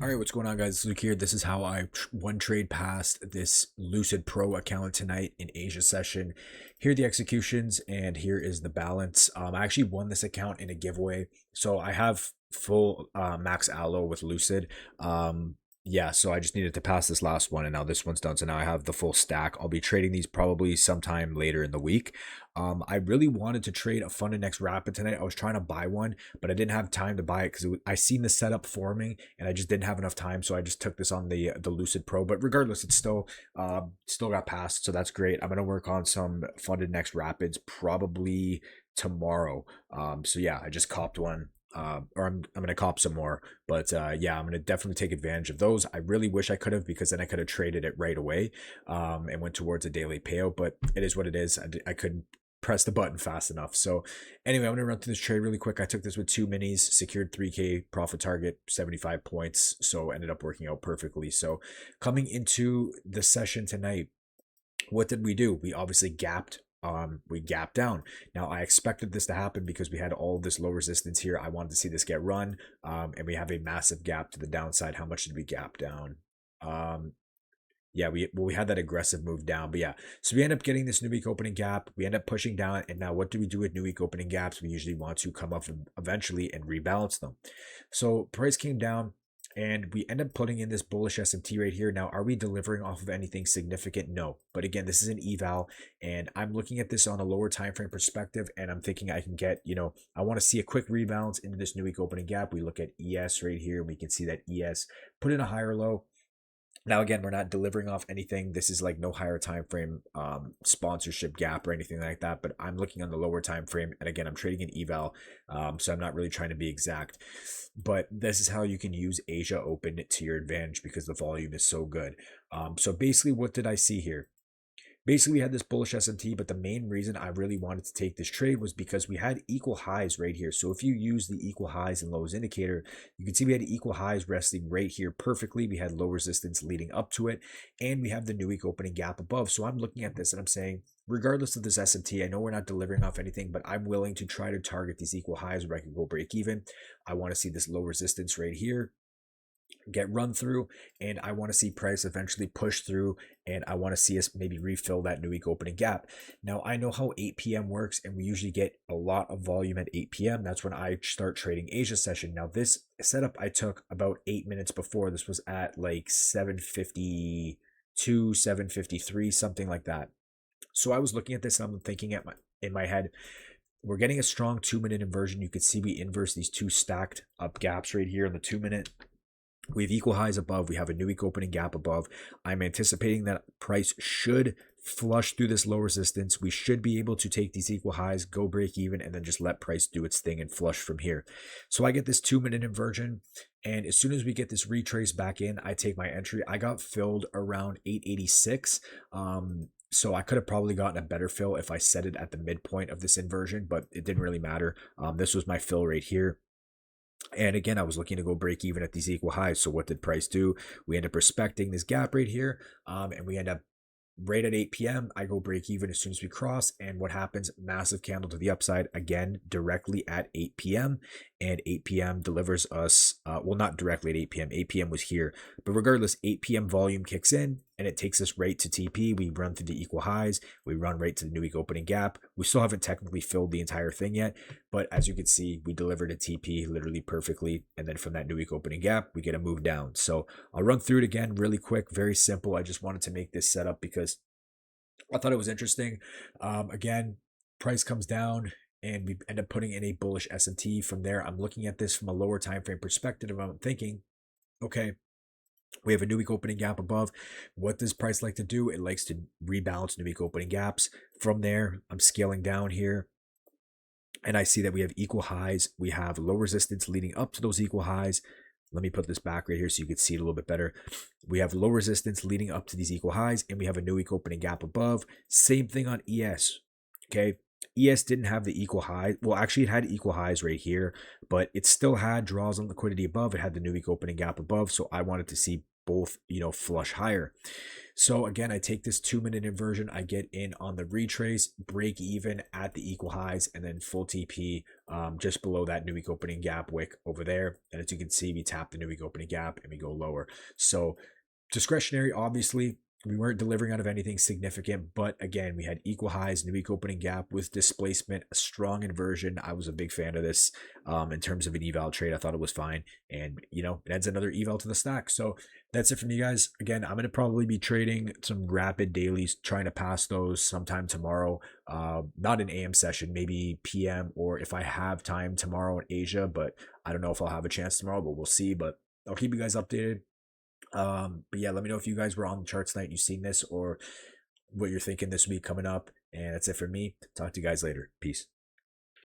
All right, what's going on, guys? It's Luke here. This is how I one trade past this Lucid Pro account tonight in Asia session. Here are the executions, and here is the balance. I actually won this account in a giveaway, so I have full max allo with Lucid. Yeah, so I just needed to pass this last one, and now this one's done. So now I have the full stack. I'll be trading these probably sometime later in the week. I really wanted to trade a Funded Next Rapid tonight. I was trying to buy one, but I didn't have time to buy it because I seen the setup forming and I just didn't have enough time. So I just took this on the Lucid Pro. But regardless, it's still got passed, so that's great. I'm gonna work on some Funded Next Rapids probably tomorrow. So yeah, I just copped one. Or I'm gonna cop some more, but yeah, I'm gonna definitely take advantage of those. I really wish I could have, because then I could have traded it right away, and went towards a daily payout. But it is what it is. I couldn't press the button fast enough. So anyway, I'm gonna run through this trade really quick. I took this with two minis, secured 3K profit target, 75 points. So ended up working out perfectly. So coming into the session tonight, what did we do? We obviously gapped. We gapped down. Now I expected this to happen because we had all this low resistance here. I wanted to see this get run, and we have a massive gap to the downside. How much did we gap down? Um, yeah, we had that aggressive move down, but yeah, so we end up getting this new week opening gap. We end up pushing down, and now what do we do with new week opening gaps? We usually want to come up eventually and rebalance them. So price came down, and we end up putting in this bullish SMT right here. Now, are we delivering off of anything significant? No, but again, this is an eval, and I'm looking at this on a lower time frame perspective, and I'm thinking I can get, I want to see a quick rebalance into this new week opening gap. We look at ES right here, we can see that ES put in a higher low. Now again, we're not delivering off anything. This is like no higher time frame sponsorship gap or anything like that. But I'm looking on the lower time frame, and again, I'm trading an eval, so I'm not really trying to be exact. But this is how you can use Asia Open to your advantage because the volume is so good. So basically, what did I see here? Basically, we had this bullish SMT, but the main reason I really wanted to take this trade was because we had equal highs right here. So if you use the equal highs and lows indicator, you can see we had equal highs resting right here perfectly. We had low resistance leading up to it, and we have the new week opening gap above. So I'm looking at this and I'm saying, regardless of this SMT, I know we're not delivering off anything, but I'm willing to try to target these equal highs where I can go break even. I want to see this low resistance right here get run through, and I want to see price eventually push through, and I want to see us maybe refill that new week opening gap. Now I know how 8 p.m. works, and we usually get a lot of volume at 8 p.m. That's when I start trading Asia session. Now this setup I took about 8 minutes before. This was at like 7:52, 7:53, something like that. So I was looking at this and I'm thinking in my head, we're getting a strong 2-minute inversion. You can see we inverse these two stacked up gaps right here in the 2-minute. We have equal highs above. We have a new week opening gap above. I'm anticipating that price should flush through this low resistance. We should be able to take these equal highs, go break even, and then just let price do its thing and flush from here. So I get this 2-minute inversion, and as soon as we get this retrace back in, I take my entry. I got filled around 886. So I could have probably gotten a better fill if I set it at the midpoint of this inversion, but it didn't really matter. This was my fill right here. And again, I was looking to go break even at these equal highs. So what did price do? We end up respecting this gap right here, and we end up right at 8 p.m. I go break even as soon as we cross. And what happens? Massive candle to the upside again, directly at 8 p.m. And 8 p.m. delivers us, well, not directly at 8 p.m. 8 p.m. was here. But regardless, 8 p.m. volume kicks in and it takes us right to TP. We run through the equal highs. We run right to the new week opening gap. We still haven't technically filled the entire thing yet. But as you can see, we delivered a TP literally perfectly. And then from that new week opening gap, we get a move down. So I'll run through it again really quick, very simple. I just wanted to make this setup because I thought it was interesting. Again, price comes down and we end up putting in a bullish S&T. From there, I'm looking at this from a lower time frame perspective. I'm thinking, okay, we have a new week opening gap above. What does price like to do? It likes to rebalance new week opening gaps. From there, I'm scaling down here, and I see that we have equal highs. We have low resistance leading up to those equal highs. Let me put this back right here so you can see it a little bit better. We have low resistance leading up to these equal highs, and we have a new week opening gap above. Same thing on ES. Okay, ES didn't have the equal high. Well, actually, it had equal highs right here, but it still had draws on liquidity above. It had the new week opening gap above. So I wanted to see both, flush higher. So again, I take this 2-minute inversion. I get in on the retrace, break even at the equal highs, and then full TP just below that new week opening gap wick over there. And as you can see, we tap the new week opening gap and we go lower. So discretionary, obviously. We weren't delivering out of anything significant, but again, we had equal highs, new week opening gap with displacement, a strong inversion. I was a big fan of this in terms of an eval trade. I thought it was fine. And, it adds another eval to the stack. So that's it from you guys. Again, I'm going to probably be trading some rapid dailies, trying to pass those sometime tomorrow. Not an AM session, maybe PM, or if I have time tomorrow in Asia, but I don't know if I'll have a chance tomorrow, but we'll see. But I'll keep you guys updated. But yeah, let me know if you guys were on the charts tonight, you've seen this, or what you're thinking this week coming up. And that's it for me. Talk to you guys later. Peace.